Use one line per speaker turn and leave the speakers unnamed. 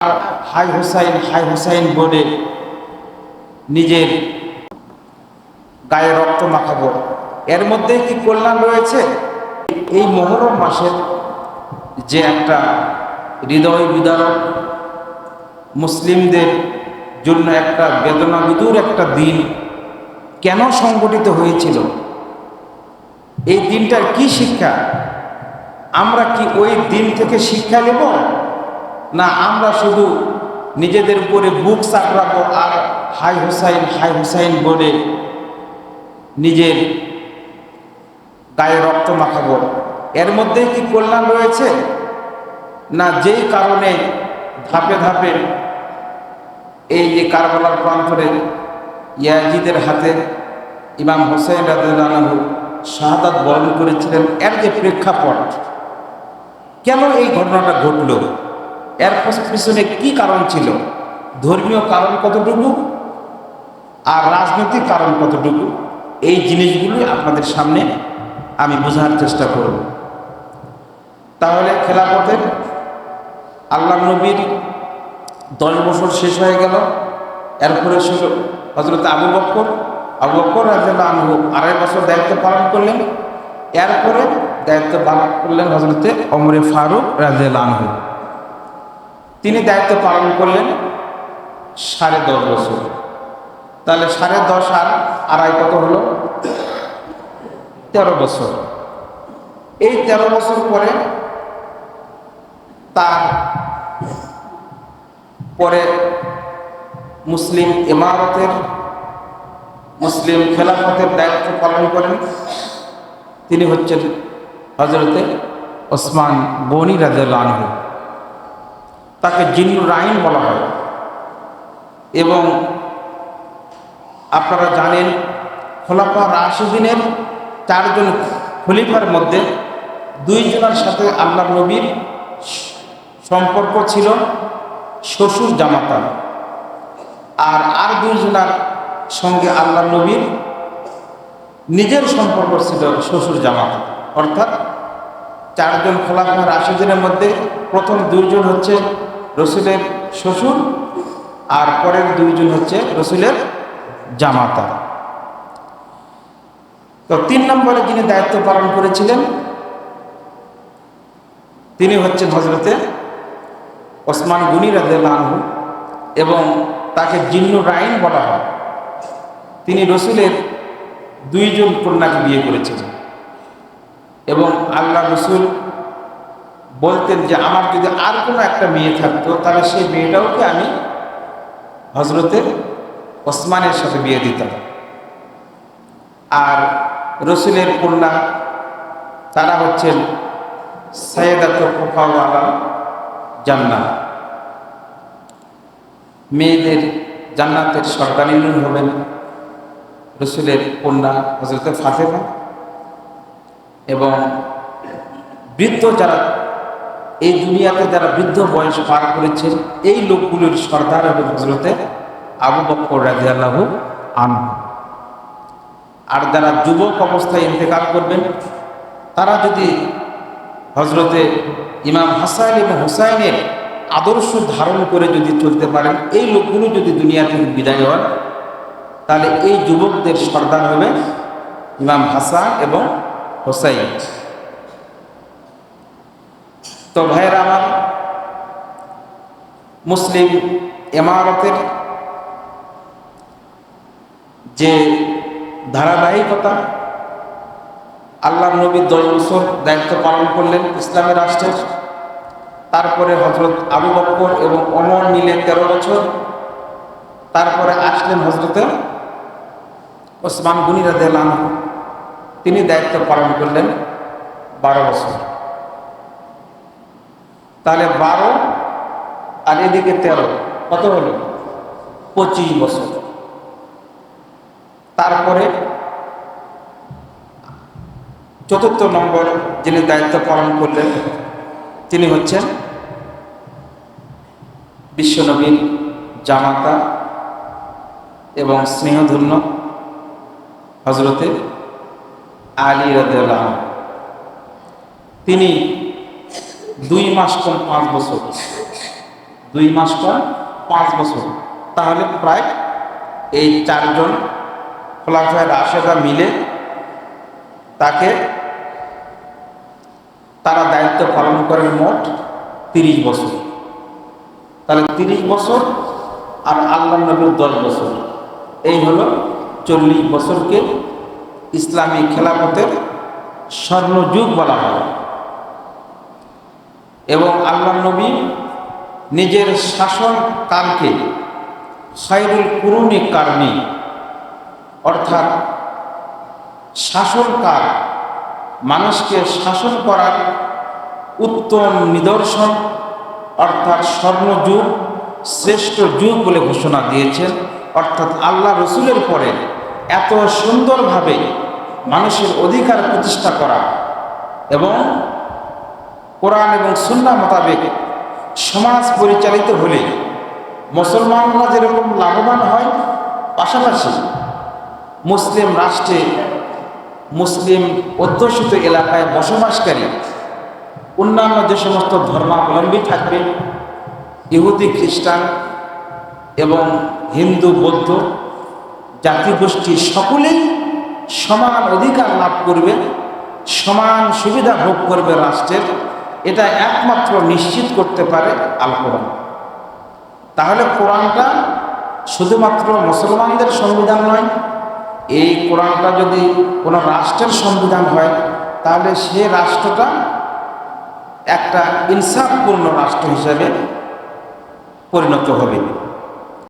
High Hussain বলে নিজের গায়ে রক্ত মাখাবো, এর মধ্যে কি কল্যাণ রয়েছে? এই মুহররম মাসের যে একটা হৃদয় বিদারক, মুসলিমদের জন্য একটা বেদনাবিদুর একটা দিন কেন সংগঠিত হয়েছিল? এই দিনটার কি শিক্ষা? আমরা কি ওই দিন থেকে শিক্ষা নেব, না আমরা শুধু নিজেদের উপরে বুক চাপড়াবো আর হাই হুসাইন বলে নিজের গায়ে রক্ত মাখাবো? এর মধ্যে কি কল্যাণ রয়েছে? না যেই কারণে ধাপে ধাপে এই যে কারবালার প্রান্তরে ইয়াজিদের হাতে ইমাম হোসেন রাদিয়াল্লাহু আনহু শাহাদাত বরণ করেছিলেন, এর যে প্রেক্ষাপট, কেন এই ঘটনাটা ঘটল, এর পিছনে কি কারণ ছিল, ধর্মীয় কারণ কতটুকু আর রাজনৈতিক কারণ কতটুকু, এই জিনিসগুলি আপনাদের সামনে আমি বোঝার চেষ্টা করব। তাহলে খেলাফতের আল্লাহ নবীর 10 বছর শেষ হয়ে গেল। এরপরে ছিল হযরত আবু বকর রাদিয়াল্লাহু আনহু 2.5 বছর দায়িত্ব পালন করলেন। এরপরে দায়িত্ব পালন করলেন হযরতে ওমর ফারুক রাদিয়াল্লাহু আনহু। তিনি দায়িত্ব পালন করলেন 10.5 বছর। তাহলে 10.5 আর 2.5 কত হলো? 13 বছর। এই 13 বছর পরে তার পরে মুসলিম ইমারতের, মুসলিম খেলাফতের দায়িত্ব পালন করেন তিনি হচ্ছেন হযরতে ওসমান গনি রাদিয়াল্লাহু আনহু। তাকে জিন্নুর আইন বলা হয়। এবং আপনারা জানেন খোলাফা রাশিদিনের 4 জন খলিফার মধ্যে 2 জনের সাথে আল্লাহ নবীর সম্পর্ক ছিল শ্বশুর জামাতা, আর 2 জনের সঙ্গে আল্লাহ নবীর নিজের সম্পর্ক ছিল শ্বশুর জামাতা। অর্থাৎ 4 জন খোলাফা রাশিদিনের মধ্যে প্রথম 2 জন হচ্ছে রসুলের শ্বশুর, আর পরের 2 জন হচ্ছে রসুলের জামাতা। তো 3 নম্বরে যিনি দায়িত্ব পালন করেছিলেন তিনি হচ্ছেন হযরতে ওসমান গনি রাদিয়াল্লাহু আনহু, এবং তাকে জিন্নুর আইন বলা হয়। তিনি রসুলের 2 জন কন্যাকে বিয়ে করেছিলেন এবং আল্লাহ রসুল বলতেন যে আমার যদি আর কোনো একটা মেয়ে থাকতো তাহলে সেই মেয়েটাওকে আমি হযরতে ওসমানের সাথে বিয়ে দিতাম। আর রসুলের কন্যা তারা হচ্ছেন সাইয়্যিদাতুল ফুকাহা ওয়াল জান্নাহ, মেয়েদের জান্নাতের সর্দারিনী হবেন রসুলের কন্যা হযরতে ফাতেমা, এবং বৃদ্ধ যারা এই দুনিয়াতে যারা বৃদ্ধ বয়স পার করেছেন এই লোকগুলোর সর্দার হবে হযরতে আবু বকর রাদিয়াল্লাহু আনহু। আর যারা যুবক অবস্থায় ইন্তেকাল করবেন তারা যদি হযরতে ইমাম হাসান এবং হুসাইনের আদর্শ ধারণ করে যদি চলতে পারেন, এই লোকগুলো যদি দুনিয়া থেকে বিদায় হন, তাহলে এই যুবকদের সর্দার হবে ইমাম হাসান এবং হুসাইন। তো ভাইয়েরা আমার, মুসলিম ইমারতের যে ধারাবাহিকতা, আল্লাহ নবী 10 বছর দায়িত্ব পালন করলেন ইসলামের রাষ্ট্রের। তারপরে হযরত আবু বকর এবং ওমর মিলে 13 বছর। তারপরে আসলেন হযরতে ওসমান গনি রাদিয়াল্লাহু আনহু, তিনি দায়িত্ব পালন করলেন 12 বছর। তাহলে 12 আর এদিকে 13 কত হলো? 25 বছর। তারপরে 4র্থ নম্বর যিনি দায়িত্ব পালন করলেন তিনি হচ্ছেন বিশ্বনবীর জামাতা এবং স্নেহধন্য হযরতে আলী রাদিয়াল্লাহু আনহু। তিনি 2 মাস কম 5 বছর 2 মাস কম 5 বছর, তাহলে প্রায় এই 4 জন খোলাফায়ে রাশেদা মিলে তারা দায়িত্ব পালন করেন মোট 30 বছর। তাহলে 30 বছর আর আল্লাহ নবীর 10 বছর, এই হলো 40 বছরকে ইসলামী খেলাফতের স্বর্ণযুগ বলা হয়। এবং আল্লাহ নবী নিজের শাসনকালকে খায়রুল কুরুনি কারনি, অর্থাৎ শাসনকাল মানুষকে শাসন করার উত্তম নিদর্শন অর্থাৎ স্বর্ণযুগ, শ্রেষ্ঠ যুগ বলে ঘোষণা দিয়েছেন। অর্থাৎ আল্লাহ রসুলের পরে এত সুন্দরভাবে মানুষের অধিকার প্রতিষ্ঠা করা এবং কোরআন এবং সুন্নাহ মোতাবেক সমাজ পরিচালিত হলে মুসলমানরা যেরকম লাভবান হয়, পাশাপাশি মুসলিম রাষ্ট্রে মুসলিম অধ্যুষিত এলাকায় বসবাসকারী অন্যান্য যে সমস্ত ধর্মাবলম্বী থাকবে, ইহুদি, খ্রিস্টান এবং হিন্দু, বৌদ্ধ জাতিগোষ্ঠী সকলেই সমান অধিকার লাভ করবে, সমান সুবিধা ভোগ করবে রাষ্ট্রের। এটা একমাত্র নিশ্চিত করতে পারে আল কোরআন। তাহলে কোরআনটা শুধুমাত্র মুসলমানদের সংবিধান নয়, এই কোরআনটা যদি কোনো রাষ্ট্রের সংবিধান হয় তাহলে সে রাষ্ট্রটা একটা ইনসাফপূর্ণ রাষ্ট্র হিসেবে পরিণত হবে।